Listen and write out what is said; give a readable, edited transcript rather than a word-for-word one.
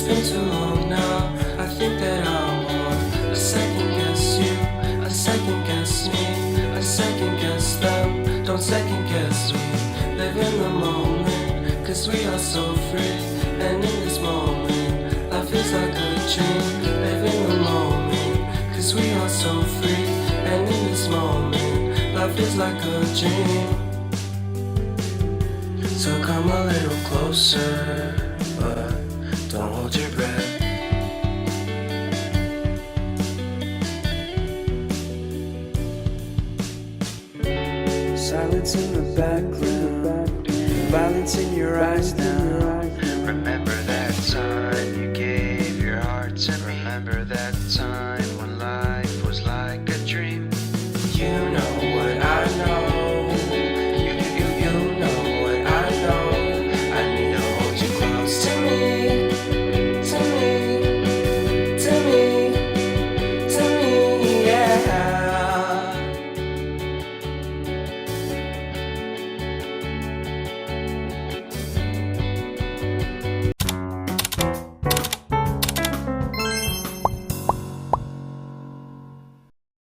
It's been too long now. I think that I want a second guess you, a second guess me, a second guess them. Don't second guess me. Live in the moment, cause we are so free. And in this moment, life is like a dream. Live in the moment, cause we are so free. And in this moment, life is like a dream. So come a little closer, but don't hold your breath. Silence in the background, violence in your eyes now.